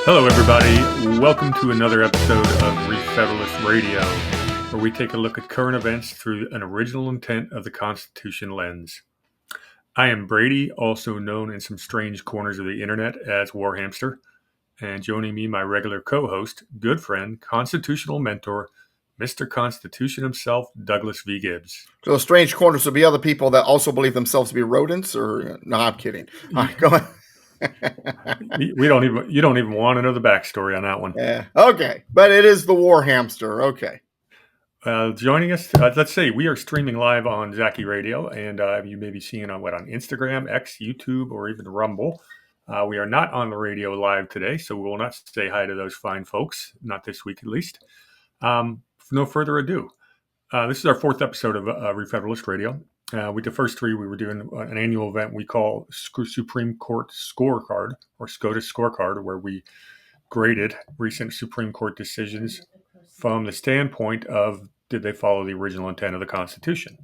Hello, everybody. Welcome to another episode of Re-Federalist Radio, where we take a look at current events through an original intent of the Constitution lens. I am Brady, also known in some strange corners of the internet as Warhamster, and joining me, my regular co-host, good friend, constitutional mentor, Mr. Constitution himself, Douglas V. Gibbs. So strange corners would be other people that also believe themselves to be rodents, or no? I'm kidding. All right, go ahead. You don't even want to know the backstory on that one. Yeah. Okay. But it is the war hamster. Okay. Joining us, let's say we are streaming live on Zacky Radio, and you may be seeing on Instagram, X, YouTube, or even Rumble. We are not on the radio live today, so we will not say hi to those fine folks, not this week at least. For no further ado, this is our fourth episode of Re-Federalist Radio. With the first three, we were doing an annual event we call Supreme Court Scorecard, or SCOTUS Scorecard, where we graded recent Supreme Court decisions from the standpoint of did they follow the original intent of the Constitution.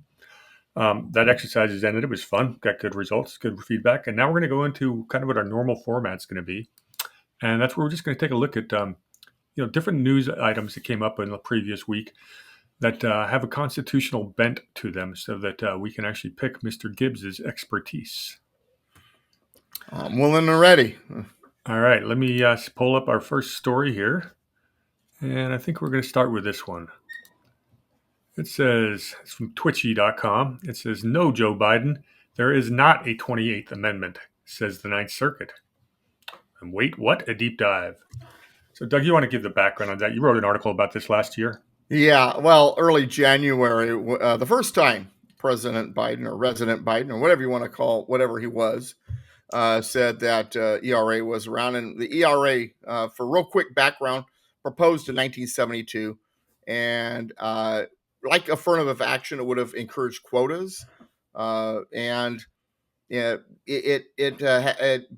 That exercise has ended. It was fun, got good results, good feedback, and now we're going to go into kind of what our normal format's going to be, and that's where we're just going to take a look at different news items that came up in the previous week that have a constitutional bent to them, so that we can actually pick Mr. Gibbs's expertise. I'm willing and ready. All right, let me pull up our first story here, and I think we're going to start with this one. It says, it's from twitchy.com. It says, "No, Joe Biden, there is not a 28th Amendment, says the Ninth Circuit." And wait, what? A deep dive. So, Doug, you want to give the background on that? You wrote an article about this last year. Yeah, well, early January, the first time President Biden, or Resident Biden, or whatever you want to call whatever he was, said that ERA was around. And the ERA, for real quick background, proposed in 1972. And like affirmative action, it would have encouraged quotas. And by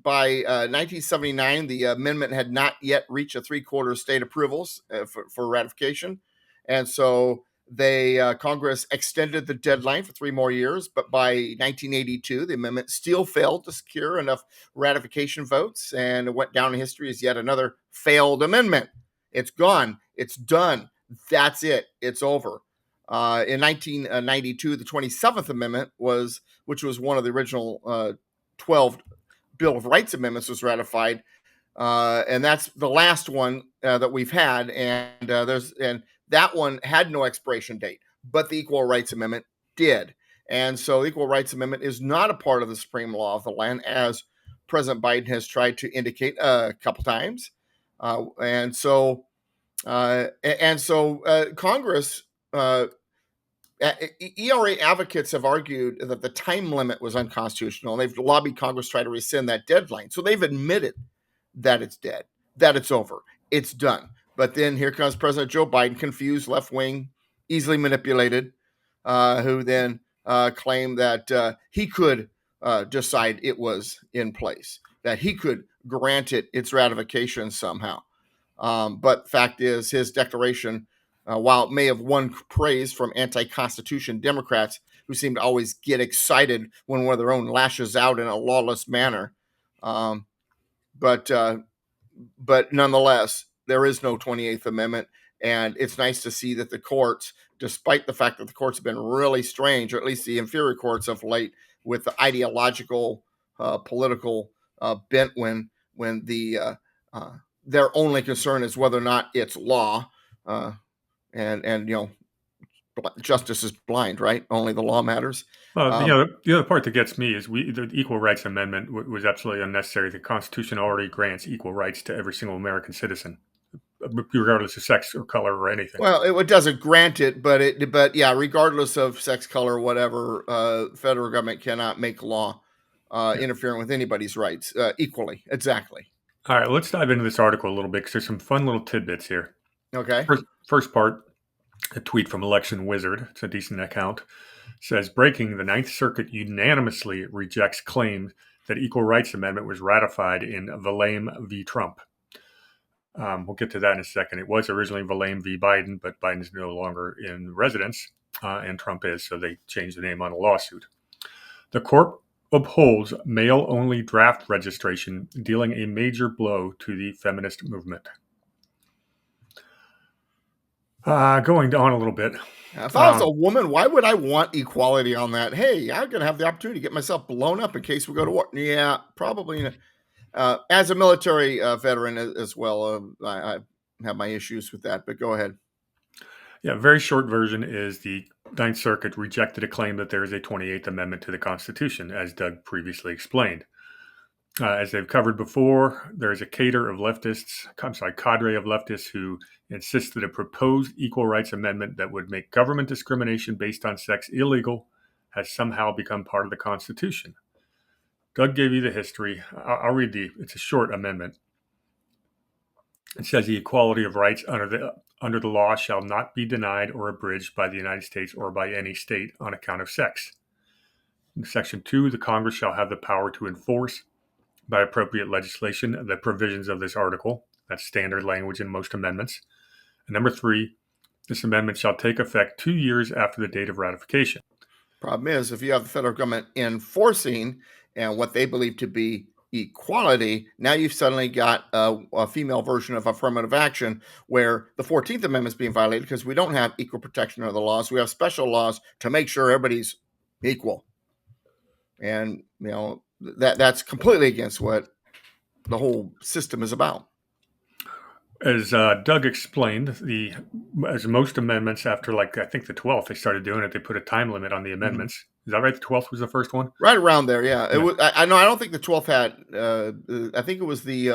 1979, the amendment had not yet reached a 3/4 state approvals for ratification. And so Congress extended the deadline for 3 more years. But by 1982, the amendment still failed to secure enough ratification votes, and it went down in history as yet another failed amendment. It's gone. It's done. That's it. It's over. In 1992, the 27th Amendment which was one of the original 12 Bill of Rights amendments, was ratified, and that's the last one that we've had. And that one had no expiration date, but the Equal Rights Amendment did. And so the Equal Rights Amendment is not a part of the supreme law of the land, as President Biden has tried to indicate a couple times. So Congress, ERA advocates have argued that the time limit was unconstitutional, and they've lobbied Congress to try to rescind that deadline. So they've admitted that it's dead, that it's over, it's done. But then here comes President Joe Biden, confused, left-wing, easily manipulated, who then claimed that he could decide it was in place, that he could grant it its ratification somehow. But fact is, his declaration, while it may have won praise from anti-Constitution Democrats, who seem to always get excited when one of their own lashes out in a lawless manner, but nonetheless, there is no 28th Amendment, and it's nice to see that the courts, despite the fact that the courts have been really strange, or at least the inferior courts of late, with the ideological, political bent when their only concern is whether or not it's law, and justice is blind, right? Only the law matters. Well, the other part that gets me is the Equal Rights Amendment was absolutely unnecessary. The Constitution already grants equal rights to every single American citizen, regardless of sex or color or anything. Well, it doesn't grant it, but regardless of sex, color, whatever, the federal government cannot make law interfering with anybody's rights equally. Exactly. All right, let's dive into this article a little bit, because there's some fun little tidbits here. Okay. First part, a tweet from Election Wizard. It's a decent account. Says, "Breaking, the Ninth Circuit unanimously rejects claims that Equal Rights Amendment was ratified in Valame v. Trump." We'll get to that in a second. It was originally Valame v. Biden, but Biden is no longer in residence, and Trump is, so they changed the name on a lawsuit. The court upholds male-only draft registration, dealing a major blow to the feminist movement. Going on a little bit. If I was a woman, why would I want equality on that? Hey, I'm going to have the opportunity to get myself blown up in case we go to war. Yeah, probably. As a military veteran as well, I have my issues with that, but go ahead. Yeah, very short version is the Ninth Circuit rejected a claim that there is a 28th Amendment to the Constitution, as Doug previously explained. As they've covered before, there is a cadre of leftists who insist that a proposed equal rights amendment that would make government discrimination based on sex illegal has somehow become part of the Constitution. Doug gave you the history. I'll read it's a short amendment. It says the equality of rights under the law shall not be denied or abridged by the United States or by any state on account of sex. In Section 2, the Congress shall have the power to enforce by appropriate legislation the provisions of this article. That's standard language in most amendments. And number 3, this amendment shall take effect 2 years after the date of ratification. Problem is, if you have the federal government enforcing and what they believe to be equality, now you've suddenly got a female version of affirmative action where the 14th Amendment is being violated because we don't have equal protection under the laws. We have special laws to make sure everybody's equal. And, that's completely against what the whole system is about. As Doug explained, as most amendments after, I think the 12th, they started doing it. They put a time limit on the amendments. Mm-hmm. Is that right? The 12th was the first one? Right around there, yeah. It was, I don't think the 12th had, I think it was the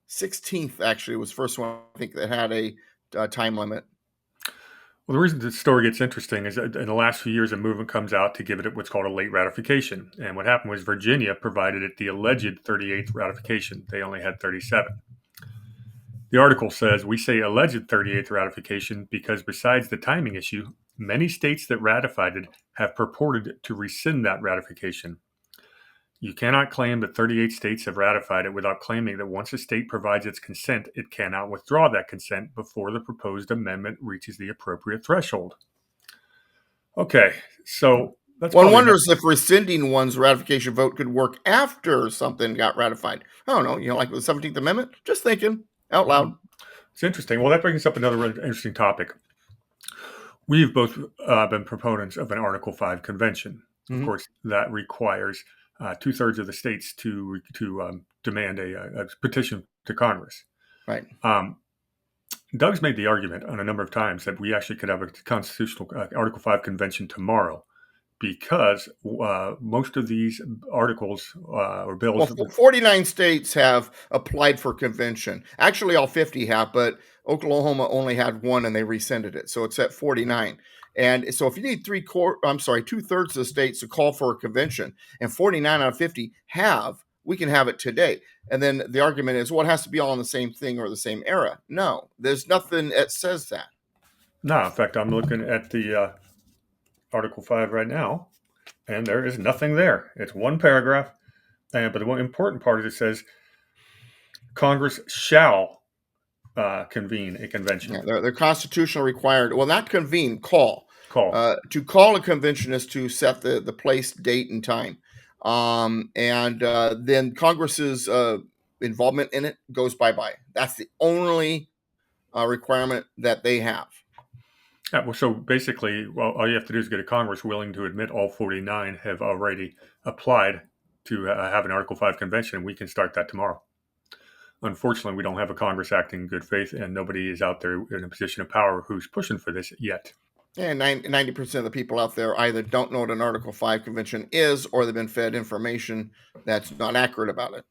16th, actually, was the first one, I think, that had a time limit. Well, the reason the story gets interesting is that in the last few years, a movement comes out to give it what's called a late ratification. And what happened was Virginia provided it the alleged 38th ratification. They only had 37. The article says, we say alleged 38th ratification because besides the timing issue, many states that ratified it have purported to rescind that ratification. You cannot claim that 38 states have ratified it without claiming that once a state provides its consent, it cannot withdraw that consent before the proposed amendment reaches the appropriate threshold. Okay, so one wonders if rescinding one's ratification vote could work after something got ratified. I don't know, like the 17th Amendment? Just thinking out loud. It's interesting. Well, that brings up another really interesting topic. We've both been proponents of an Article 5 convention. Mm-hmm. Of course, that requires 2/3 of the states to demand a petition to Congress. Right. Doug's made the argument on a number of times that we actually could have a constitutional Article 5 convention tomorrow because most of these articles or bills... Well, 49 states have applied for convention. Actually, all 50 have, but Oklahoma only had one and they rescinded it. So it's at 49. And so if you need 2/3 of the states to call for a convention and 49 out of 50 have, we can have it today. And then the argument is, well, it has to be all in the same thing or the same era. No, there's nothing that says that. No, in fact, I'm looking at the Article 5 right now, and there is nothing there. It's one paragraph. But the one important part is it says Congress shall convene a convention. Yeah, they're constitutional required. Well, not convene, call. To call a convention is to set the place, date, and time. And then Congress's involvement in it goes bye-bye. That's the only requirement that they have. Yeah, well, so basically, all you have to do is get a Congress willing to admit all 49 have already applied to have an Article 5 convention, and we can start that tomorrow. Unfortunately, we don't have a Congress acting in good faith, and nobody is out there in a position of power who's pushing for this yet. And 90% of the people out there either don't know what an Article 5 convention is, or they've been fed information that's not accurate about it.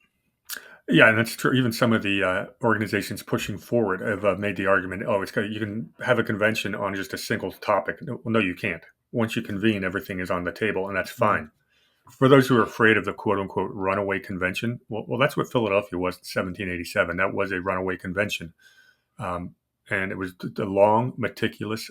Yeah, and that's true. Even some of the organizations pushing forward have made the argument, you can have a convention on just a single topic. No, you can't. Once you convene, everything is on the table, and that's fine. For those who are afraid of the quote-unquote runaway convention, well, that's what Philadelphia was in 1787. That was a runaway convention. And it was a long, meticulous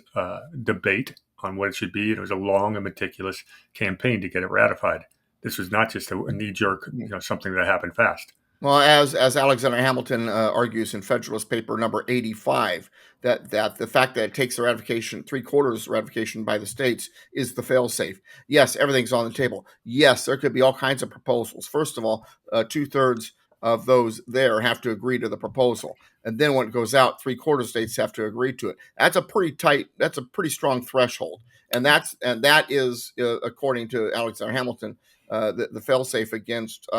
debate on what it should be. It was a long and meticulous campaign to get it ratified. This was not just a knee-jerk, something that happened fast. Well, as Alexander Hamilton argues in Federalist Paper number 85, that the fact that it takes the ratification, 3/4 ratification by the states, is the failsafe. Yes, everything's on the table. Yes, there could be all kinds of proposals. First of all, 2/3 of those there have to agree to the proposal, and then when it goes out, 3/4 states have to agree to it. That's a pretty strong threshold, and that is according to Alexander Hamilton, the failsafe against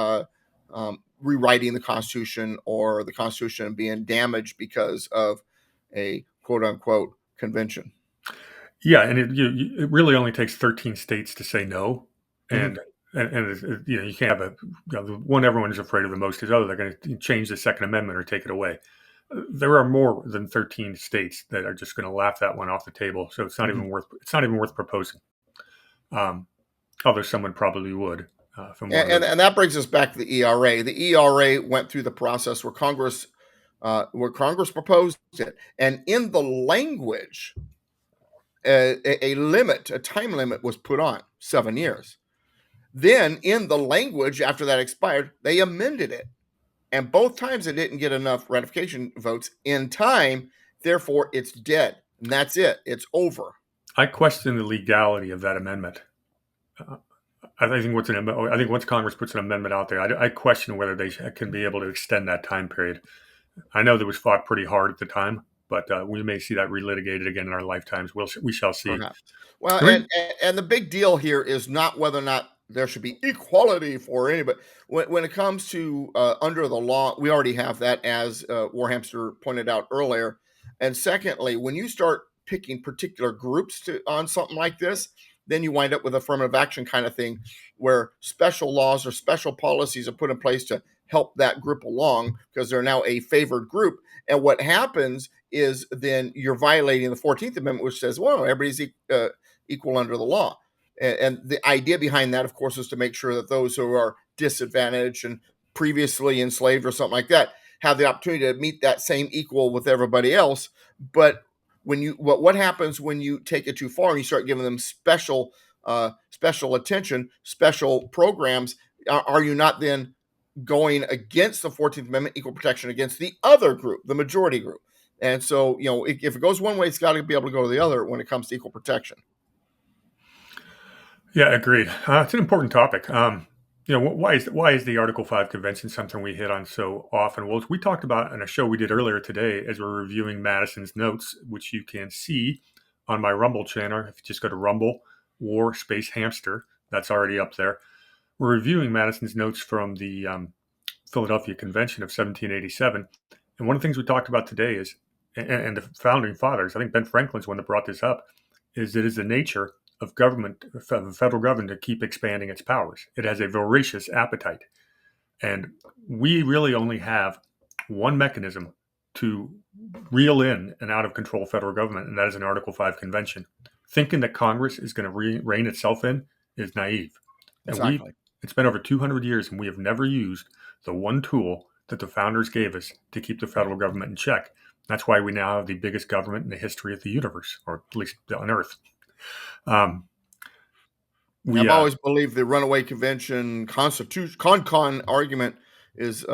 rewriting the Constitution or the Constitution being damaged because of a quote unquote convention. Yeah, and it really only takes 13 states to say no, and you can't have the one everyone is afraid of the most is they're going to change the Second Amendment or take it away. There are more than 13 states that are just going to laugh that one off the table, so it's not even worth proposing. Although someone probably would. And that brings us back to the ERA. The ERA went through the process where Congress proposed it, and in the language, a time limit was put on 7 years. Then, in the language, after that expired, they amended it, and both times it didn't get enough ratification votes in time. Therefore, it's dead, and that's it. It's over. I question the legality of that amendment. I think once Congress puts an amendment out there, I question whether they can be able to extend that time period. I know that was fought pretty hard at the time, but we may see that relitigated again in our lifetimes. We shall see. Perhaps. Well, and the big deal here is not whether or not there should be equality for anybody. When it comes to under the law, we already have that, as Warhamster pointed out earlier. And secondly, when you start picking particular groups on something like this, then you wind up with affirmative action kind of thing, where special laws or special policies are put in place to help that group along because they're now a favored group. And what happens is then you're violating the 14th Amendment, which says, well, everybody's equal under the law. And the idea behind that, of course, is to make sure that those who are disadvantaged and previously enslaved or something like that have the opportunity to meet that same equal with everybody else. But what happens when you take it too far and you start giving them special attention, special programs? Are you not then going against the 14th Amendment, equal protection against the other group, the majority group? And so, if it goes one way, it's got to be able to go to the other when it comes to equal protection. Yeah, agreed. It's an important topic. Why is the Article 5 Convention something we hit on so often? Well, we talked about in a show we did earlier today as we're reviewing Madison's notes, which you can see on my Rumble channel. If you just go to Rumble War Space Hamster, that's already up there. We're reviewing Madison's notes from the Philadelphia Convention of 1787. And one of the things we talked about today is, and the founding fathers, I think Ben Franklin's one that brought this up, is it is the nature of the federal government to keep expanding its powers. It has a voracious appetite. And we really only have one mechanism to reel in an out of control federal government, and that is an Article 5 convention. Thinking that Congress is going to rein itself in is naive. Exactly. And it's been over 200 years, and we have never used the one tool that the founders gave us to keep the federal government in check. That's why we now have the biggest government in the history of the universe, or at least on Earth. I've always believed the runaway convention con argument is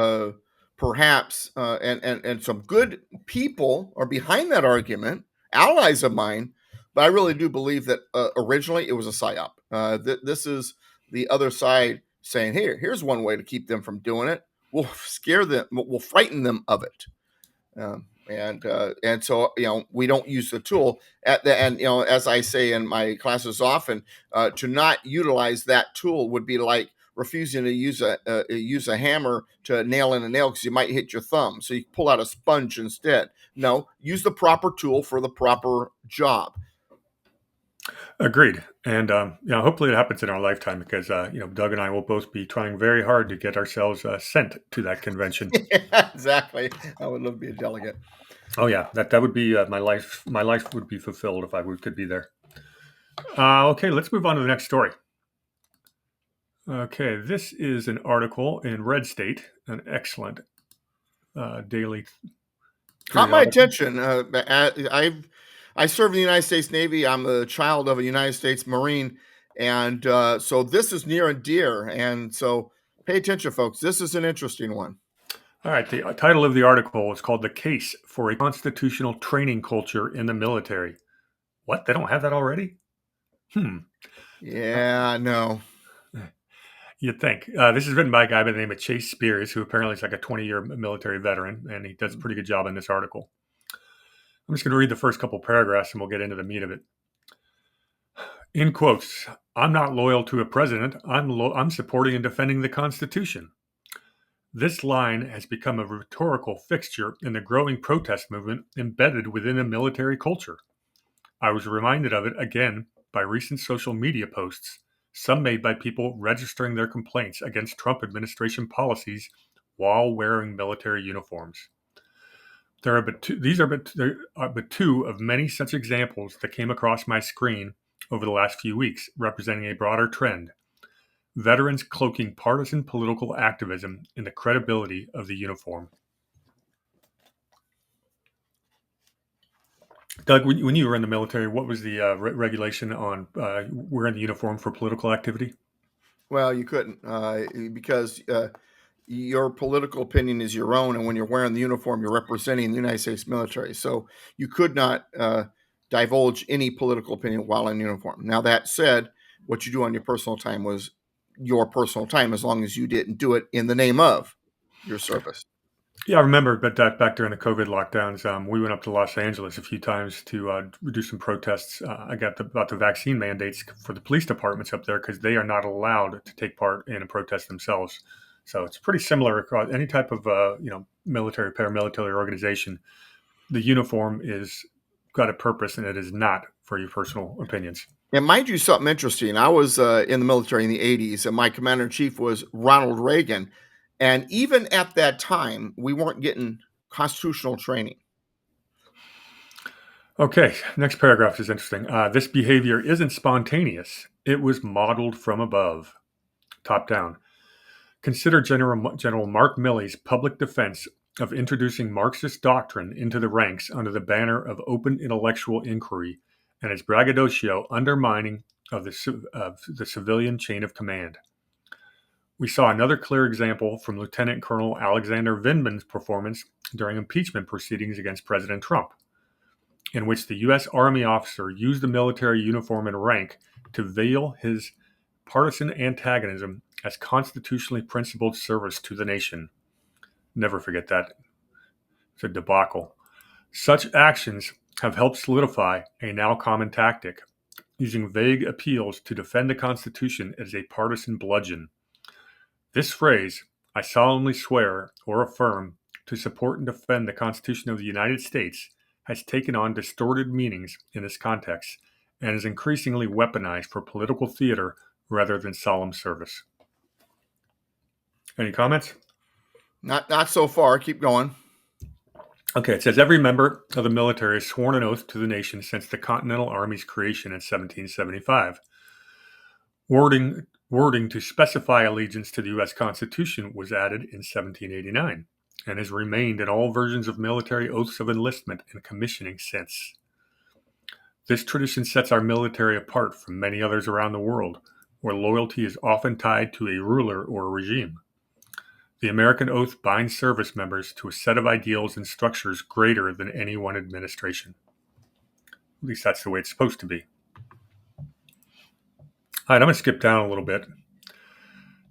perhaps and some good people are behind that argument, allies of mine, but I really do believe that originally it was a psyop. This is the other side saying, here's one way to keep them from doing it. We'll scare them, we'll frighten them of it. And so, we don't use the tool as I say in my classes often, to not utilize that tool would be like refusing to use a hammer to nail in a nail because you might hit your thumb. So you pull out a sponge instead. No, use the proper tool for the proper job. Agreed. And, hopefully it happens in our lifetime because, Doug and I will both be trying very hard to get ourselves sent to that convention. Yeah, exactly. I would love to be a delegate. Oh, yeah. That would be my life. My life would be fulfilled if I could be there. Okay, let's move on to the next story. Okay, this is an article in Red State, an excellent daily. Caught my attention. I serve in the United States Navy. I'm the child of a United States Marine. And so this is near and dear. And so pay attention, folks. This is an interesting one. All right. The title of the article is called "The Case for a Constitutional Training Culture in the Military." What? They don't have that already? Yeah, no. You'd think. This is written by a guy by the name of Chase Spears, who apparently is like a 20-year military veteran, and he does a pretty good job in this article. I'm just going to read the first couple paragraphs, and we'll get into the meat of it. In quotes, "I'm not loyal to a president. I'm supporting and defending the Constitution." This line has become a rhetorical fixture in the growing protest movement embedded within a military culture. I was reminded of it again by recent social media posts, some made by people registering their complaints against Trump administration policies while wearing military uniforms. There are but two of many such examples that came across my screen over the last few weeks, representing a broader trend: veterans cloaking partisan political activism in the credibility of the uniform. Doug, when you were in the military, what was the regulation on wearing the uniform for political activity? Well, you couldn't because your political opinion is your own, and when you're wearing the uniform, you're representing the United States military. So you could not divulge any political opinion while in uniform. Now, that said, what you do on your personal time was your personal time, as long as you didn't do it in the name of your service. Yeah, I remember, but back during the COVID lockdowns, we went up to Los Angeles a few times to do some protests. About the vaccine mandates for the police departments up there, because they are not allowed to take part in a protest themselves. So it's pretty similar across any type of military, paramilitary organization. The uniform is got a purpose, and it is not for your personal opinions. And mind you, something interesting. I was in the military in the 80s, and my commander-in-chief was Ronald Reagan. And even at that time, we weren't getting constitutional training. Okay, next paragraph is interesting. This behavior isn't spontaneous. It was modeled from above, top down. Consider General Mark Milley's public defense of introducing Marxist doctrine into the ranks under the banner of open intellectual inquiry, and his braggadocio undermining of the civilian chain of command. We saw another clear example from Lieutenant Colonel Alexander Vindman's performance during impeachment proceedings against President Trump, in which the U.S. Army officer used the military uniform and rank to veil his partisan antagonism as constitutionally principled service to the nation. Never forget that. It's a debacle. Such actions have helped solidify a now common tactic, using vague appeals to defend the Constitution as a partisan bludgeon. This phrase, "I solemnly swear or affirm to support and defend the Constitution of the United States," has taken on distorted meanings in this context and is increasingly weaponized for political theater rather than solemn service. Any comments? Not so far. Keep going. Okay, it says every member of the military has sworn an oath to the nation since the Continental Army's creation in 1775. Wording to specify allegiance to the U.S. Constitution was added in 1789 and has remained in all versions of military oaths of enlistment and commissioning since. This tradition sets our military apart from many others around the world, where loyalty is often tied to a ruler or a regime. The American oath binds service members to a set of ideals and structures greater than any one administration. At least that's the way it's supposed to be. All right, I'm going to skip down a little bit.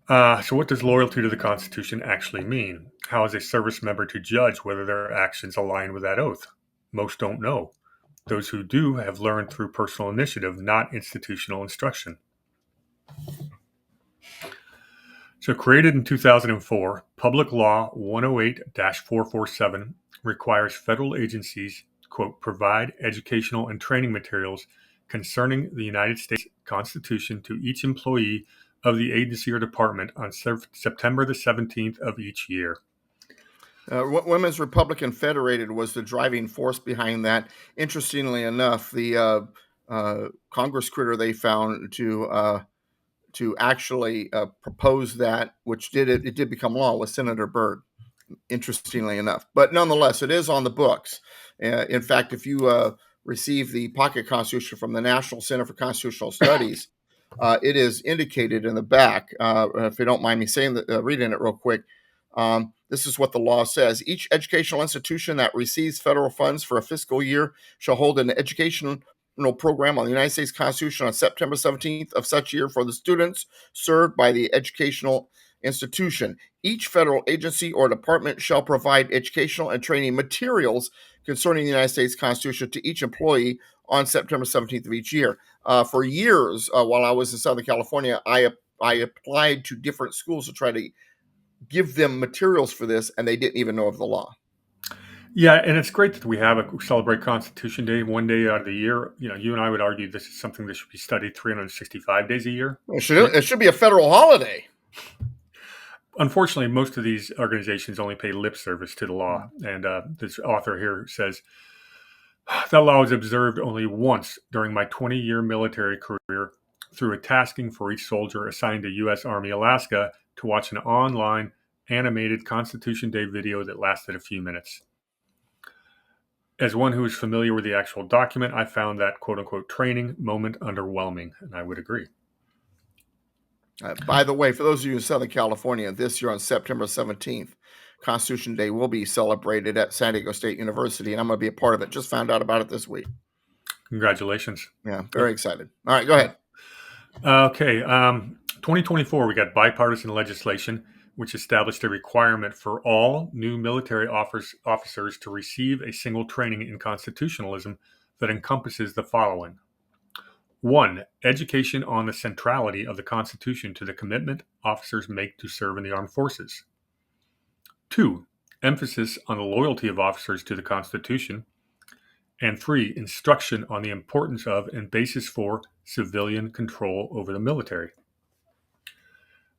So what does loyalty to the Constitution actually mean? How is a service member to judge whether their actions align with that oath? Most don't know. Those who do have learned through personal initiative, not institutional instruction. So created in 2004, Public Law 108-447 requires federal agencies, quote, provide educational and training materials concerning the United States Constitution to each employee of the agency or department on September the 17th of each year. Women's Republican Federated was the driving force behind that. Interestingly enough, the Congress critter they found to actually propose that, which it did become law, was Senator Byrd, interestingly enough. But nonetheless, it is on the books. In fact, if you receive the Pocket Constitution from the National Center for Constitutional Studies, it is indicated in the back, if you don't mind me saying reading it real quick, This is what the law says. Each educational institution that receives federal funds for a fiscal year shall hold an educational program on the United States Constitution on September 17th of such year for the students served by the educational institution. Each federal agency or department shall provide educational and training materials concerning the United States Constitution to each employee on September 17th of each year. For years, while I was in Southern California, I applied to different schools to try to give them materials for this, and they didn't even know of the law. Yeah, and it's great that we celebrate Constitution Day one day out of the year. You and I would argue this is something that should be studied 365 days a year. It should be a federal holiday. Unfortunately, most of these organizations only pay lip service to the law. And this author here says, that law was observed only once during my 20-year military career through a tasking for each soldier assigned to U.S. Army Alaska to watch an online animated Constitution Day video that lasted a few minutes. As one who is familiar with the actual document, I found that quote-unquote training moment underwhelming, and I would agree. By the way, for those of you in Southern California, this year on September 17th, Constitution Day will be celebrated at San Diego State University, and I'm going to be a part of it. Just found out about it this week. Congratulations. Yeah, very excited. All right, go ahead. Okay, 2024, we got bipartisan legislation which established a requirement for all new military officers to receive a single training in constitutionalism that encompasses the following. 1. Education on the centrality of the Constitution to the commitment officers make to serve in the armed forces. 2. Emphasis on the loyalty of officers to the Constitution. And 3. Instruction on the importance of and basis for civilian control over the military.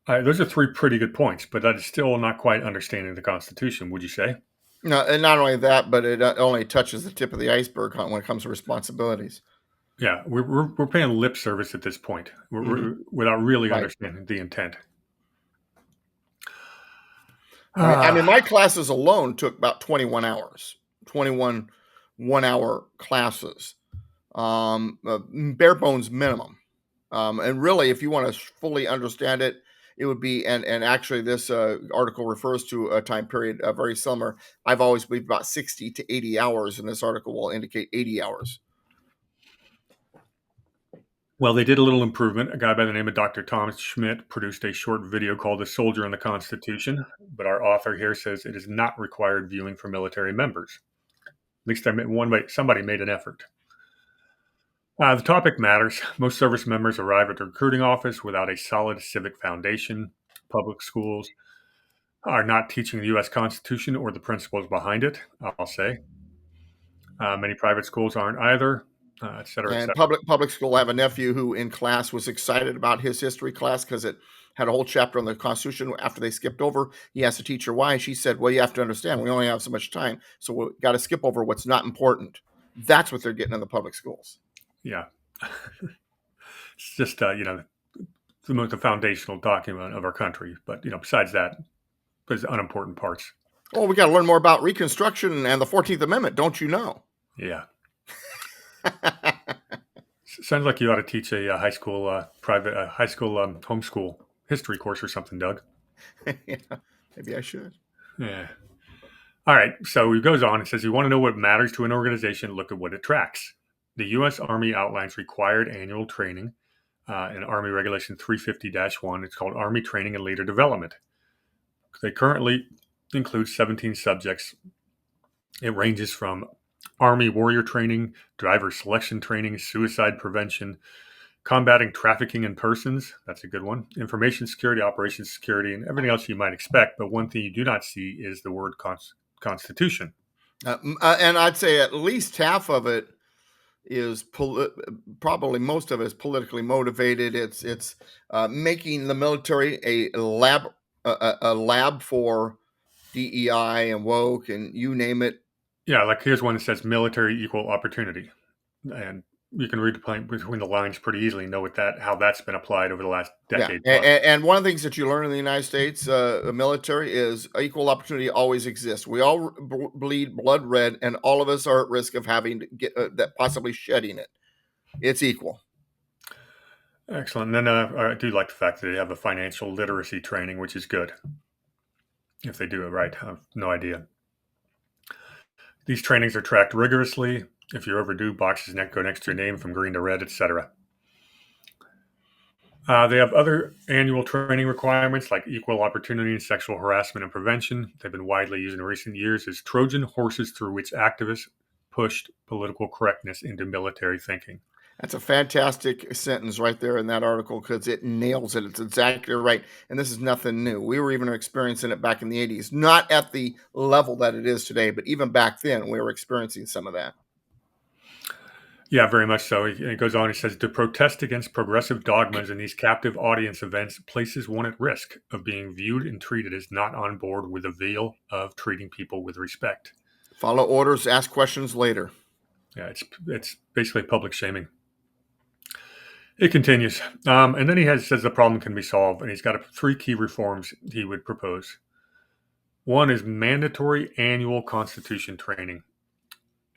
Those are 3 pretty good points, but that is still not quite understanding the Constitution, would you say? No, and not only that, but it only touches the tip of the iceberg when it comes to responsibilities. Yeah, we're paying lip service at this point, without really understanding the intent. I mean, my classes alone took about 21 hours, 21 one-hour classes, bare bones minimum. And really, if you want to fully understand it, it would be, and actually this article refers to a time period very similar. I've always believed about 60 to 80 hours, and this article will indicate 80 hours. Well, they did a little improvement. A guy by the name of Dr. Thomas Schmidt produced a short video called The Soldier and the Constitution, but our author here says it is not required viewing for military members. At least somebody made an effort. The topic matters. Most service members arrive at the recruiting office without a solid civic foundation. Public schools are not teaching the U.S. Constitution or the principles behind it, I'll say. Many private schools aren't either. Et cetera, and et cetera. Public school, I have a nephew who in class was excited about his history class because it had a whole chapter on the Constitution. After they skipped over, he asked the teacher why. She said, well, you have to understand, we only have so much time, so we've got to skip over what's not important. That's what they're getting in the public schools. Yeah. It's just, the foundational document of our country. But, besides that, there's unimportant parts. Oh, we got to learn more about Reconstruction and the 14th Amendment, don't you know? Yeah. Sounds like you ought to teach a high school homeschool history course or something, Doug. Yeah, maybe I should. Yeah. All right. So he goes on and says, you want to know what matters to an organization, look at what it tracks. The U.S. Army outlines required annual training in Army Regulation 350-1. It's called Army Training and Leader Development. They currently include 17 subjects. It ranges from Army warrior training, driver selection training, suicide prevention, combating trafficking in persons. That's a good one. Information security, operations security, and everything else you might expect. But one thing you do not see is the word Constitution. And I'd say at least half of it is probably most of it is politically motivated. It's making the military a lab for DEI and woke and you name it. Yeah, like here's one that says military equal opportunity, and you can read between the lines pretty easily, know how that's been applied over the last decade. Yeah. And one of the things that you learn in the United States military is equal opportunity always exists. We all bleed blood red, and all of us are at risk of having to get that, possibly shedding it. It's equal. Excellent. And then I do like the fact that they have a financial literacy training, which is good. if they do it right. I have no idea. These trainings are tracked rigorously. If you're overdue, boxes go next to your name from green to red, etc. They have other annual training requirements like equal opportunity and sexual harassment and prevention. They've been widely used in recent years as Trojan horses through which activists pushed political correctness into military thinking. That's a fantastic sentence right there in that article because it nails it. It's exactly right. And this is nothing new. We were even experiencing it back in the 80s, not at the level that it is today, but even back then we were experiencing some of that. Yeah, very much so. He goes on, he says, to protest against progressive dogmas in these captive audience events places one at risk of being viewed and treated as not on board with the veil of treating people with respect. Follow orders, ask questions later. Yeah, it's basically public shaming. It continues. And then says the problem can be solved, and he's got 3 key reforms he would propose. One is mandatory annual Constitution training.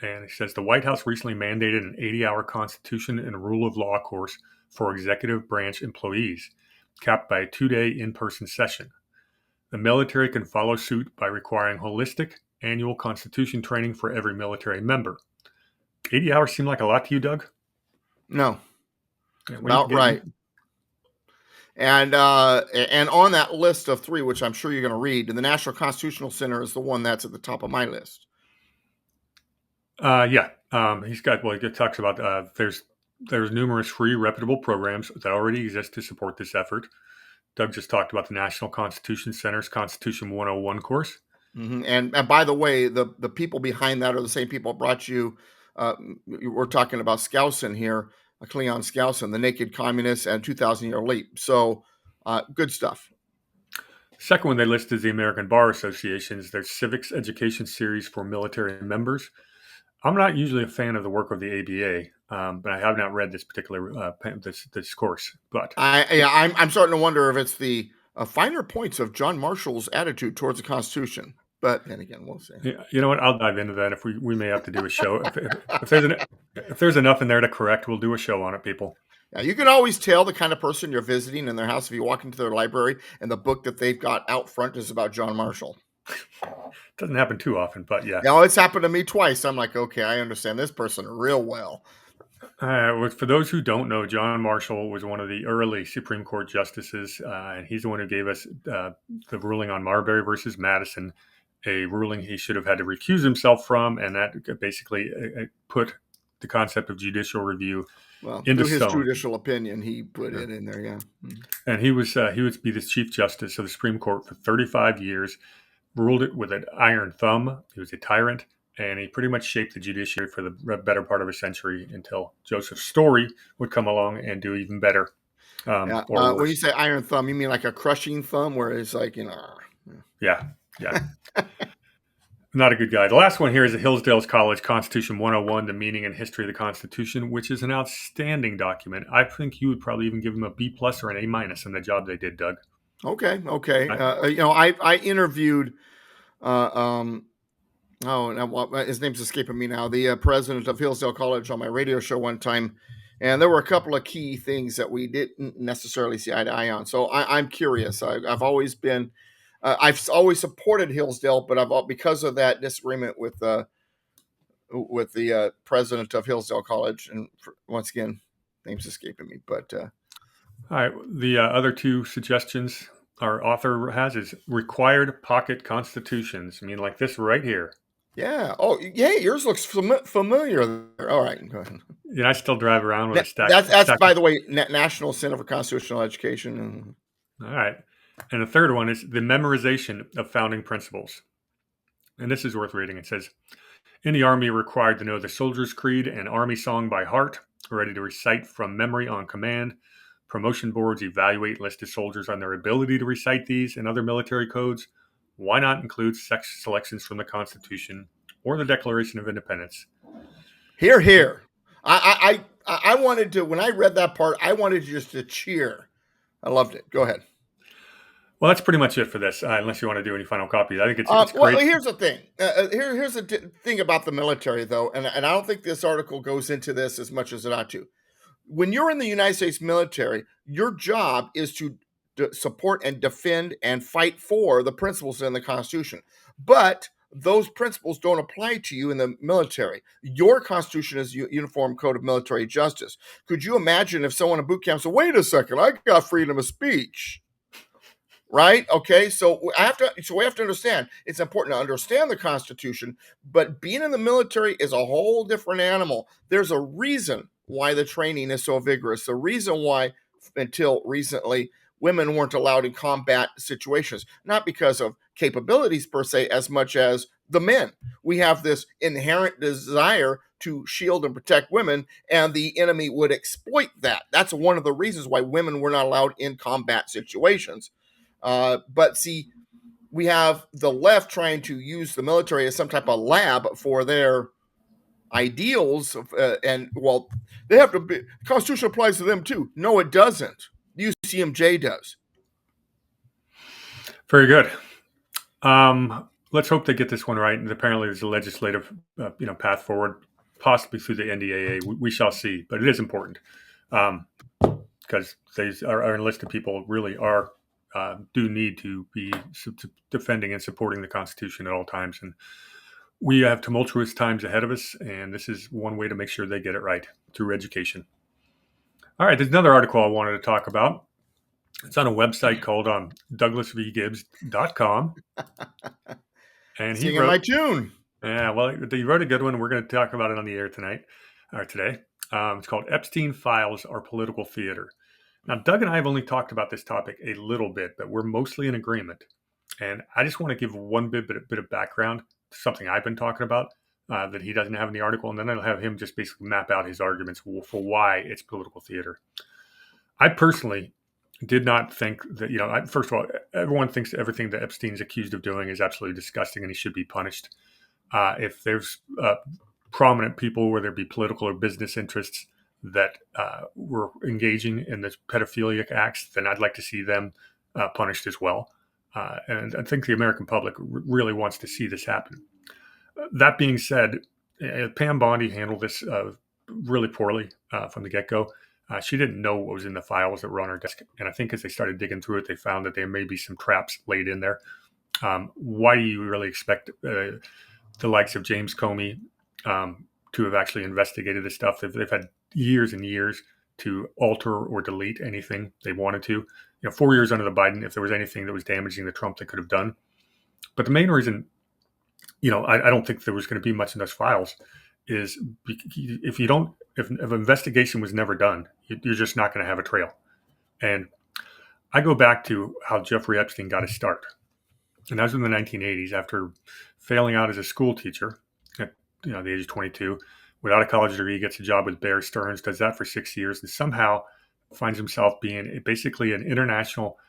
And he says the White House recently mandated an 80-hour Constitution and rule of law course for executive branch employees, capped by a 2-day in-person session. The military can follow suit by requiring holistic annual Constitution training for every military member. 80 hours seem like a lot to you, Doug? No. About right. And on that list of 3, which I'm sure you're going to read, the National Constitutional Center is the one that's at the top of my list. Yeah. He talks about there's numerous free, reputable programs that already exist to support this effort. Doug just talked about the National Constitution Center's Constitution 101 course. Mm-hmm. And by the way, the people behind that are the same people brought you. We're talking about Skousen here, Cleon Skousen, the Naked Communist and 2000-Year Leap. So good stuff. Second one they list is the American Bar Association's their Civics Education Series for military members. I'm not usually a fan of the work of the ABA, but I have not read this particular this course. But I'm starting to wonder if it's the finer points of John Marshall's attitude towards the Constitution. But then again, we'll see. Yeah, you know what? I'll dive into that if we may have to do a show. if there's enough in there to correct, we'll do a show on it, people. Yeah, you can always tell the kind of person you're visiting in their house if you walk into their library and the book that they've got out front is about John Marshall. Doesn't happen too often, but yeah. No, it's happened to me twice. I'm like, okay, I understand this person real well. For those who don't know, John Marshall was one of the early Supreme Court justices, and he's the one who gave us the ruling on Marbury versus Madison, a ruling he should have had to recuse himself from, and that basically put the concept of judicial review into his stone. Judicial opinion, he put it in there, yeah. And he would be the Chief Justice of the Supreme Court for 35 years, ruled it with an iron thumb. He was a tyrant, and he pretty much shaped the judiciary for the better part of a century until Joseph Story would come along and do even better. When you say iron thumb, you mean like a crushing thumb where it's like, Yeah. Not a good guy. The last one here is the Hillsdale College Constitution 101, The Meaning and History of the Constitution, which is an outstanding document. I think you would probably even give them a B+ or an A- in the job they did, Doug. Okay. I interviewed, his name's escaping me now, the president of Hillsdale College on my radio show one time, and there were a couple of key things that we didn't necessarily see eye to eye on. So I'm curious. I've always been... I've always supported Hillsdale, but because of that disagreement with the president of Hillsdale College, and once again, name's escaping me. But all right, the other 2 suggestions our author has is required pocket constitutions. I mean, like this right here. Yeah. Oh, yeah. Yours looks familiar. All right, go ahead. I still drive around with a stack. That's by the way, National Center for Constitutional Education. All right. And the third one is the memorization of founding principles. And this is worth reading. It says, in the Army, you're required to know the soldier's creed and Army song by heart, ready to recite from memory on command. Promotion boards evaluate enlisted soldiers on their ability to recite these and other military codes. Why not include selections from the Constitution or the Declaration of Independence? Hear, hear. I wanted to, when I read that part, I wanted just to cheer. I loved it. Go ahead. Well, that's pretty much it for this, unless you want to do any final copies. I think it's great. Well, here's the thing. Here's the thing about the military, though, and I don't think this article goes into this as much as it ought to. When you're in the United States military, your job is to support and defend and fight for the principles in the Constitution. But those principles don't apply to you in the military. Your Constitution is a uniform code of military justice. Could you imagine if someone in boot camp said, wait a second, I got freedom of speech? Right? Okay. So we have to understand, it's important to understand the Constitution, but being in the military is a whole different animal. There's a reason why the training is so vigorous. The reason why, until recently, women weren't allowed in combat situations, not because of capabilities per se, as much as the men. We have this inherent desire to shield and protect women, and the enemy would exploit that. That's one of the reasons why women were not allowed in combat situations. But see, we have the left trying to use the military as some type of lab for their ideals, and well, they have to be. The Constitution applies to them too. No, it doesn't. The UCMJ does. Very good. Let's hope they get this one right. And apparently, there's a legislative, path forward, possibly through the NDAA. We shall see, but it is important because our enlisted people really are. Do need to be defending and supporting the Constitution at all times. And we have tumultuous times ahead of us, and this is one way to make sure they get it right through education. All right, there's another article I wanted to talk about. It's on a website called DouglasVGibbs.com. And he wrote my tune. Yeah, well, he wrote a good one. We're going to talk about it on the air today. It's called Epstein Files Political Theatre. Now, Doug and I have only talked about this topic a little bit, but we're mostly in agreement. And I just want to give one bit of background to something I've been talking about that he doesn't have in the article, and then I'll have him just basically map out his arguments for why it's political theater. I personally did not think that, first of all, everyone thinks everything that Epstein's accused of doing is absolutely disgusting and he should be punished. If there's prominent people, whether it be political or business interests, that were engaging in this pedophilic acts, then I'd like to see them punished as well. And I think the American public really wants to see this happen. That being said, Pam Bondi handled this really poorly from the get-go. She didn't know what was in the files that were on her desk. And I think as they started digging through it, they found that there may be some traps laid in there. Why do you really expect the likes of James Comey to have actually investigated this stuff? They've had years and years to alter or delete anything they wanted to. 4 years under the Biden, if there was anything that was damaging the Trump, they could have done. But the main reason, I don't think there was going to be much in those files is if an investigation was never done, you're just not going to have a trail. And I go back to how Jeffrey Epstein got his start. And that was in the 1980s after failing out as a school teacher at the age of 22. Without a college degree, he gets a job with Bear Stearns, does that for 6 years, and somehow finds himself being basically an international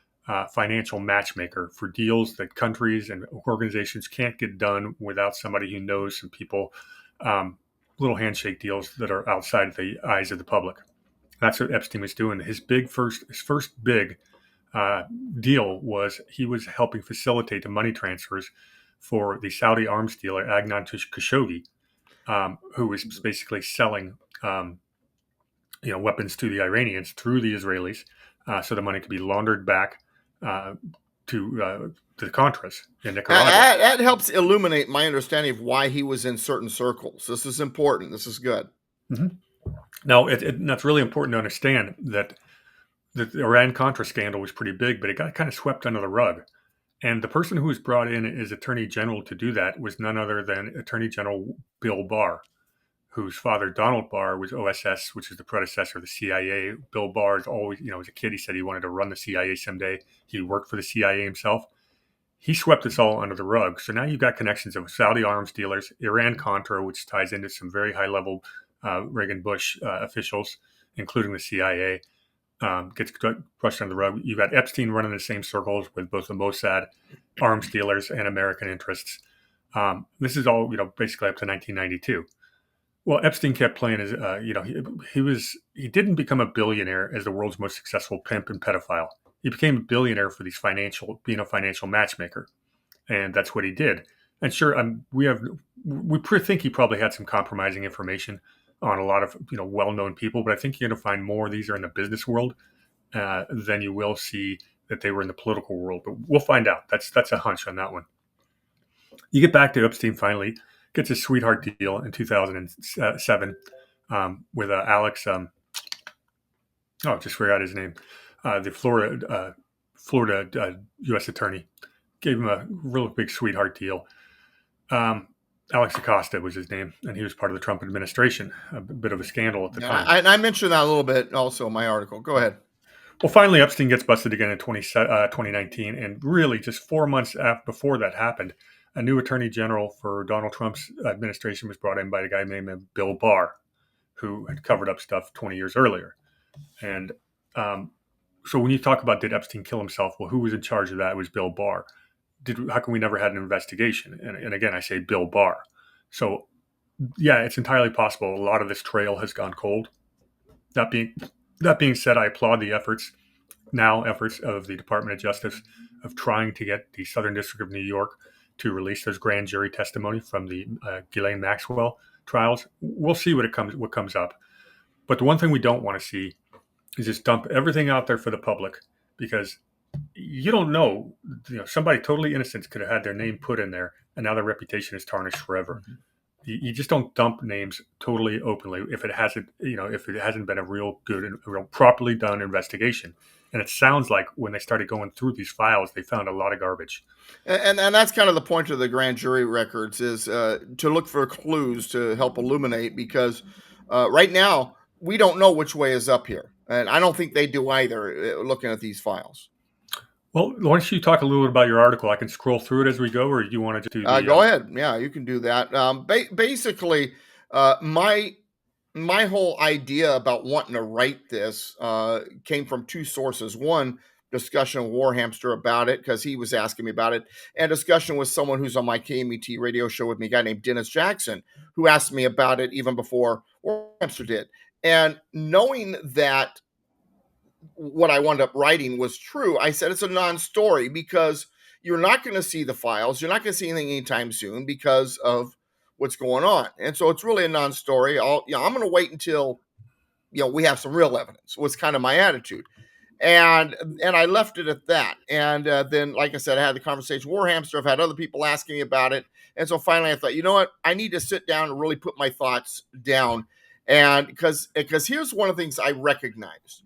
financial matchmaker for deals that countries and organizations can't get done without somebody who knows some people, little handshake deals that are outside the eyes of the public. That's what Epstein was doing. His first big deal was he was helping facilitate the money transfers for the Saudi arms dealer Adnan Khashoggi, who was basically selling, weapons to the Iranians through the Israelis, so the money could be laundered back to the Contras in Nicaragua. That helps illuminate my understanding of why he was in certain circles. This is important. This is good. Mm-hmm. Now, that's really important to understand that the Iran-Contra scandal was pretty big, but it got kind of swept under the rug. And the person who was brought in as Attorney General to do that was none other than Attorney General Bill Barr, whose father, Donald Barr, was OSS, which is the predecessor of the CIA. Bill Barr is always, as a kid, he said he wanted to run the CIA someday. He worked for the CIA himself. He swept this all under the rug. So now you've got connections of Saudi arms dealers, Iran-Contra, which ties into some very high-level Reagan-Bush officials, including the CIA. Gets brushed under the rug. You've got Epstein running the same circles with both the Mossad, arms dealers, and American interests. This is all, basically up to 1992. Well, Epstein kept playing as, he didn't become a billionaire as the world's most successful pimp and pedophile. He became a billionaire for being a financial matchmaker, and that's what he did. And sure, we think he probably had some compromising information on a lot of well-known people, but I think you're going to find more of these are in the business world than you will see that they were in the political world, but we'll find out. That's a hunch on that one. You get back to Epstein finally gets his sweetheart deal in 2007 with Alex. Just forgot his name. The Florida U.S. attorney gave him a real big sweetheart deal. Alex Acosta was his name, and he was part of the Trump administration. A bit of a scandal at the time. I mentioned that a little bit also in my article. Go ahead. Well, finally, Epstein gets busted again in 2019, and really just 4 months before that happened, a new attorney general for Donald Trump's administration was brought in by a guy named Bill Barr, who had covered up stuff 20 years earlier. And so when you talk about did Epstein kill himself, well, who was in charge of that? It was Bill Barr. How come we never had an investigation? And again, I say Bill Barr. So, yeah, it's entirely possible a lot of this trail has gone cold. That being said, I applaud the efforts of the Department of Justice of trying to get the Southern District of New York to release those grand jury testimony from the Ghislaine Maxwell trials. We'll see what comes up. But the one thing we don't want to see is just dump everything out there for the public, because you don't know, somebody totally innocent could have had their name put in there, and now their reputation is tarnished forever. Mm-hmm. You just don't dump names totally openly if it hasn't been a real good and real properly done investigation. And it sounds like when they started going through these files, they found a lot of garbage. And that's kind of the point of the grand jury records, is to look for clues to help illuminate, because right now we don't know which way is up here. And I don't think they do either, looking at these files. Well, why don't you talk a little bit about your article? I can scroll through it as we go, or do you want to do go ahead. Yeah, you can do that. Basically, my whole idea about wanting to write this came from two sources. One, discussion with War Hamster about it, because he was asking me about it, and discussion with someone who's on my KMET radio show with me, a guy named Dennis Jackson, who asked me about it even before War Hamster did. And knowing that what I wound up writing was true, I said it's a non-story, because you're not going to see the files. You're not going to see anything anytime soon because of what's going on. And so it's really a non-story. I'm going to wait until, we have some real evidence, was kind of my attitude. And I left it at that. And then, like I said, I had the conversation with War Hamster. I've had other people asking me about it. And so finally I thought, you know what? I need to sit down and really put my thoughts down. And because here's one of the things I recognize.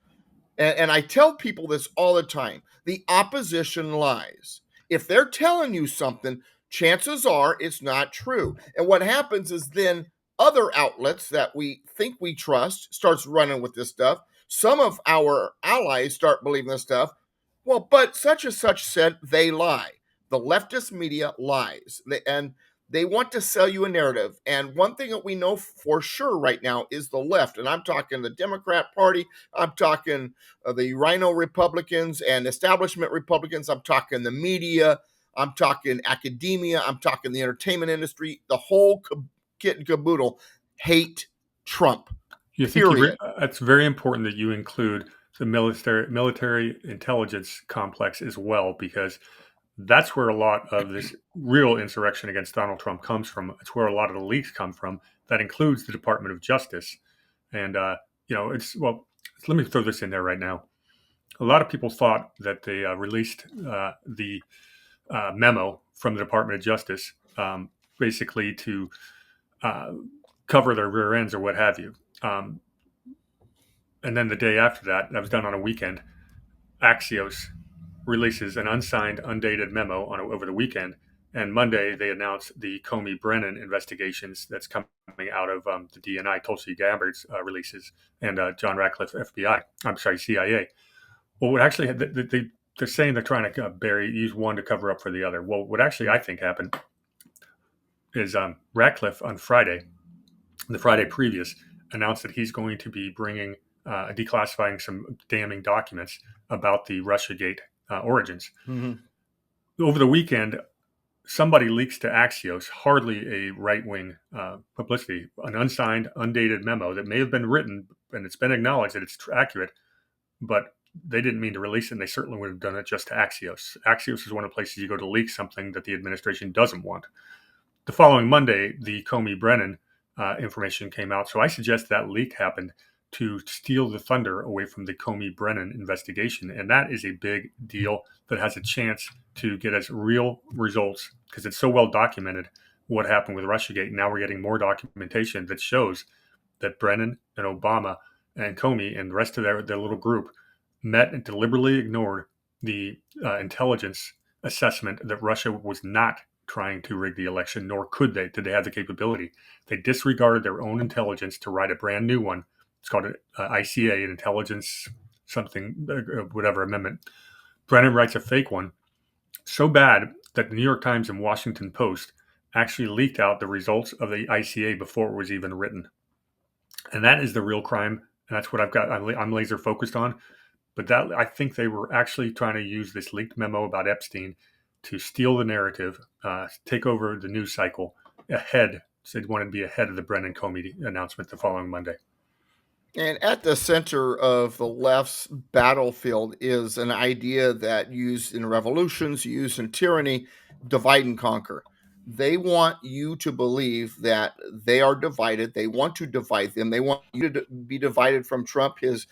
And I tell people this all the time. The opposition lies. If they're telling you something, chances are it's not true. And what happens is then other outlets that we think we trust starts running with this stuff. Some of our allies start believing this stuff. Well, but such and such said, they lie. The leftist media lies. They want to sell you a narrative. And one thing that we know for sure right now is the left. And I'm talking the Democrat Party. I'm talking the Rhino Republicans and establishment Republicans. I'm talking the media. I'm talking academia. I'm talking the entertainment industry. The whole kit and caboodle hate Trump. Period. It's very important that you include the military intelligence complex as well, because that's where a lot of this real insurrection against Donald Trump comes from. It's where a lot of the leaks come from. That includes the Department of Justice. And, let me throw this in there right now. A lot of people thought that they released the memo from the Department of Justice, basically to cover their rear ends or what have you. And then the day after that was done on a weekend, Axios releases an unsigned, undated memo over the weekend. And Monday, they announced the Comey-Brennan investigations that's coming out of the DNI, Tulsi Gabbard's releases, and John Ratcliffe, CIA. Well, what actually, they're saying they're trying to use one to cover up for the other. Well, what actually I think happened is Ratcliffe on Friday, the Friday previous, announced that he's going to be bringing, declassifying some damning documents about the RussiaGate origins. Mm-hmm. Over the weekend, somebody leaks to Axios, hardly a right-wing publicity, an unsigned, undated memo that may have been written, and it's been acknowledged that it's accurate, but they didn't mean to release it, and they certainly would have done it just to Axios. Axios is one of the places you go to leak something that the administration doesn't want. The following Monday, the Comey-Brennan information came out, so I suggest that leak happened to steal the thunder away from the Comey-Brennan investigation. And that is a big deal that has a chance to get us real results because it's so well documented what happened with RussiaGate. Now we're getting more documentation that shows that Brennan and Obama and Comey and the rest of their little group met and deliberately ignored the intelligence assessment that Russia was not trying to rig the election, nor could they. Did they have the capability? They disregarded their own intelligence to write a brand new one. It's called ICA, an intelligence something, whatever amendment. Brennan writes a fake one so bad that the New York Times and Washington Post actually leaked out the results of the ICA before it was even written. And that is the real crime. And that's what I'm laser focused on. But that, I think they were actually trying to use this leaked memo about Epstein to steal the narrative, take over the news cycle ahead. So they wanted to be ahead of the Brennan Comey announcement the following Monday. And at the center of the left's battlefield is an idea that used in revolutions, used in tyranny, divide and conquer. They want you to believe that they are divided. They want to divide them. They want you to be divided from Trump, his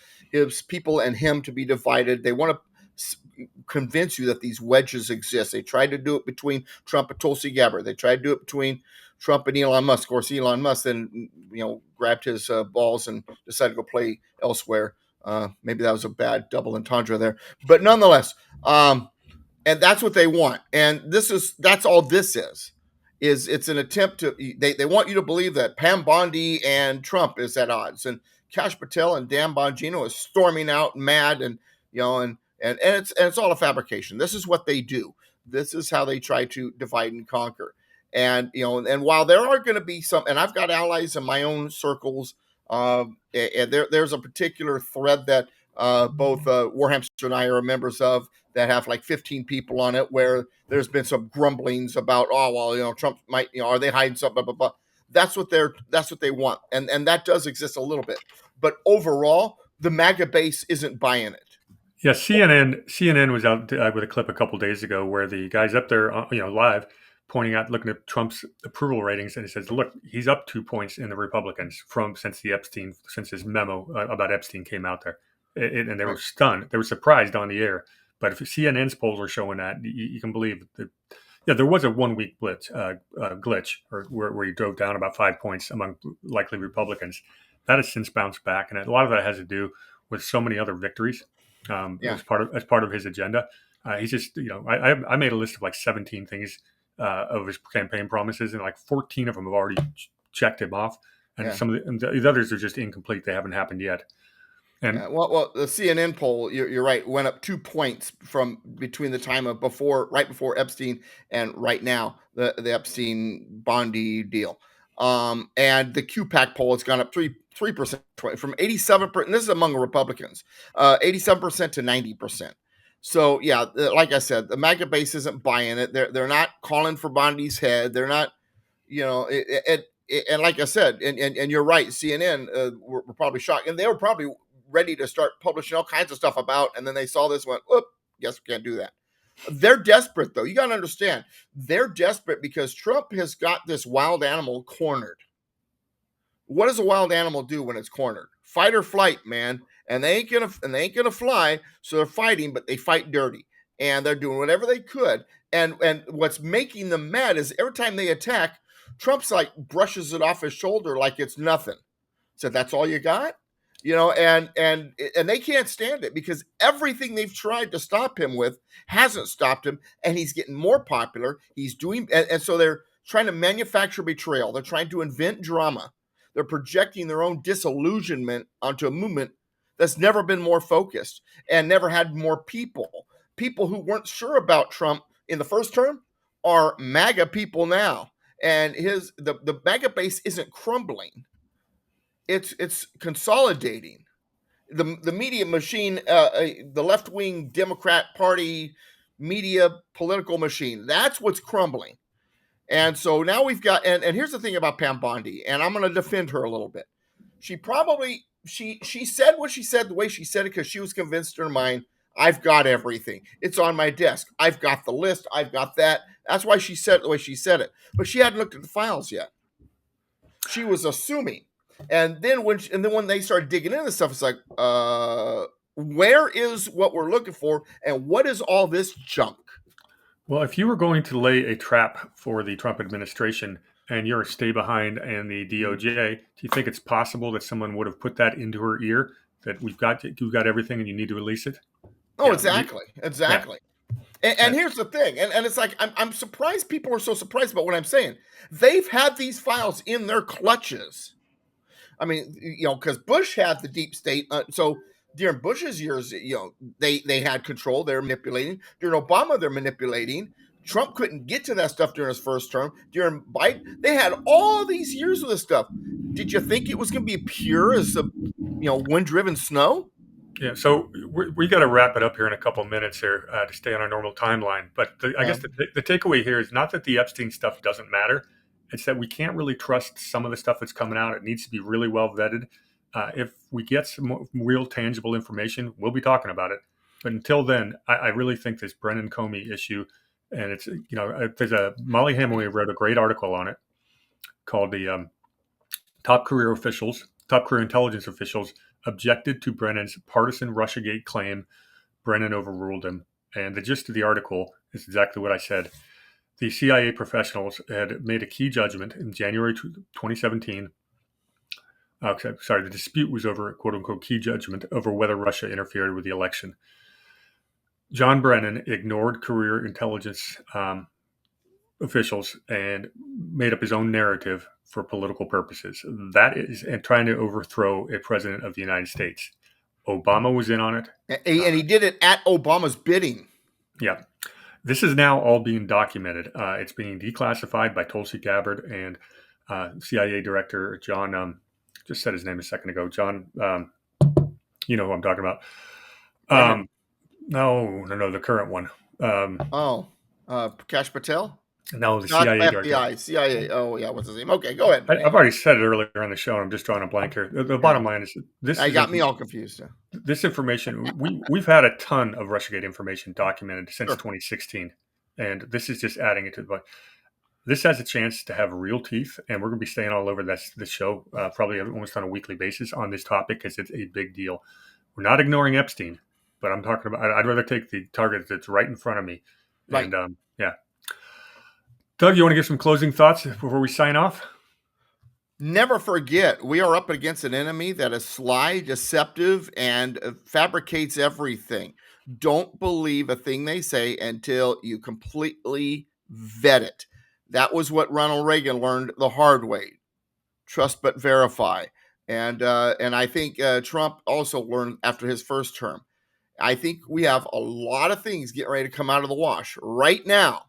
people, and him to be divided. They want to convince you that these wedges exist. They tried to do it between Trump and Tulsi Gabbard. They tried to do it between Trump and Elon Musk. Of course, Elon Musk then grabbed his balls and decided to go play elsewhere. Maybe that was a bad double entendre there, but nonetheless, and that's what they want. And that's all this is. It's an attempt to they want you to believe that Pam Bondi and Trump is at odds, and Kash Patel and Dan Bongino is storming out mad, and it's all a fabrication. This is what they do. This is how they try to divide and conquer. And and while there are going to be some, and I've got allies in my own circles, and there's a particular thread that both Warhamster and I are members of that have like 15 people on it, where there's been some grumblings about, Trump might, are they hiding something, blah, blah, blah. That's what they want. And that does exist a little bit, but overall the MAGA base isn't buying it. Yeah. CNN was out with a clip a couple days ago where the guy's up there, live pointing out, looking at Trump's approval ratings. And he says, look, he's up 2 points in the Republicans since his memo about Epstein came out there. And they were stunned. They were surprised on the air. But if CNN's polls are showing that, you can believe that. Yeah, there was a 1 week glitch, or where he drove down about 5 points among likely Republicans. That has since bounced back, and a lot of that has to do with so many other victories as part of his agenda. He's just, I made a list of like 17 things of his campaign promises, and like 14 of them have already checked him off, and some of the others are just incomplete. They haven't happened yet. And well, the CNN poll, you're right, went up 2 points from between the time of right before Epstein and right now, the Epstein Bondi deal. And the QPAC poll has gone up 3% from 87%. And this is among Republicans, 87% to 90%. So yeah, like I said, the MAGA base isn't buying it. They're not calling for Bondi's head. They're not, and like I said, and you're right, CNN were probably shocked, and they were probably ready to start publishing all kinds of stuff about, and then they saw this, went, "Oop, guess we can't do that." They're desperate, though. You got to understand, they're desperate because Trump has got this wild animal cornered. What does a wild animal do when it's cornered? Fight or flight, man. And they ain't gonna fly, so they're fighting, but they fight dirty, and they're doing whatever they could. And what's making them mad is every time they attack, Trump's like brushes it off his shoulder like it's nothing. So that's all you got? And they can't stand it because everything they've tried to stop him with hasn't stopped him, and he's getting more popular. He's doing, and so they're trying to manufacture betrayal. They're trying to invent drama. They're projecting their own disillusionment onto a movement that's never been more focused and never had more people. People who weren't sure about Trump in the first term are MAGA people now, and the MAGA base isn't crumbling. It's consolidating. The media machine, the left-wing Democrat Party media political machine, that's what's crumbling. And so now we've got, and here's the thing about Pam Bondi, and I'm going to defend her a little bit. She probably, she said what she said the way she said it because she was convinced in her mind, I've got everything. It's on my desk. I've got the list. I've got that. That's why she said it the way she said it. But she hadn't looked at the files yet. She was assuming. And then when they started digging into this stuff, it's like, where is what we're looking for, and what is all this junk? Well, if you were going to lay a trap for the Trump administration and you're a stay behind and the DOJ, do you think it's possible that someone would have put that into her ear, that you've got everything and you need to release it? Oh, yeah, exactly. Yeah. And here's the thing, and it's like, I'm surprised people are so surprised about what I'm saying. They've had these files in their clutches. I mean, because Bush had the deep state, so during Bush's years, they had control. They're manipulating. During Obama, they're manipulating. Trump couldn't get to that stuff during his first term. During Biden, they had all these years of this stuff. Did you think it was going to be pure as wind-driven snow? Yeah, so we got to wrap it up here in a couple of minutes here to stay on our normal timeline. But I guess the takeaway here is not that the Epstein stuff doesn't matter. It's that we can't really trust some of the stuff that's coming out. It needs to be really well vetted. If we get some real tangible information, we'll be talking about it. But until then, I really think this Brennan Comey issue, and it's, there's Molly Hemingway wrote a great article on it called the Top Career Intelligence Officials Objected to Brennan's Partisan RussiaGate Claim. Brennan overruled him. And the gist of the article is exactly what I said. The CIA professionals had made a key judgment in January 2017. The dispute was over, quote unquote, key judgment over whether Russia interfered with the election. John Brennan ignored career intelligence officials and made up his own narrative for political purposes. That is, and trying to overthrow a president of the United States. Obama was in on it. And he did it at Obama's bidding. Yeah. This is now all being documented. It's being declassified by Tulsi Gabbard and CIA Director John, just said his name a second ago, John, you know who I'm talking about. No, the current one. Prakash Patel? No, the CIA FBI, CIA. Oh, yeah, what's his name? Okay, go ahead. I've already said it earlier on the show, and I'm just drawing a blank here. The bottom line is this. I got me all confused. This information, we've had a ton of RussiaGate information documented since 2016, and this is just adding it to the book. This has a chance to have real teeth, and we're going to be staying all over this show, probably almost on a weekly basis on this topic because it's a big deal. We're not ignoring Epstein, but I'm talking about, I'd rather take the target that's right in front of me. Right. And yeah. Doug, you want to give some closing thoughts before we sign off? Never forget, we are up against an enemy that is sly, deceptive, and fabricates everything. Don't believe a thing they say until you completely vet it. That was what Ronald Reagan learned the hard way. Trust but verify. And I think Trump also learned after his first term. I think we have a lot of things getting ready to come out of the wash right now.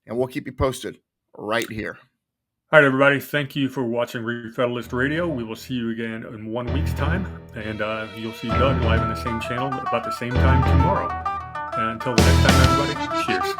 And we'll keep you posted right here. All right, everybody. Thank you for watching Re-Federalist Radio. We will see you again in 1 week's time. And you'll see Doug live on the same channel about the same time tomorrow. And until the next time, everybody, cheers.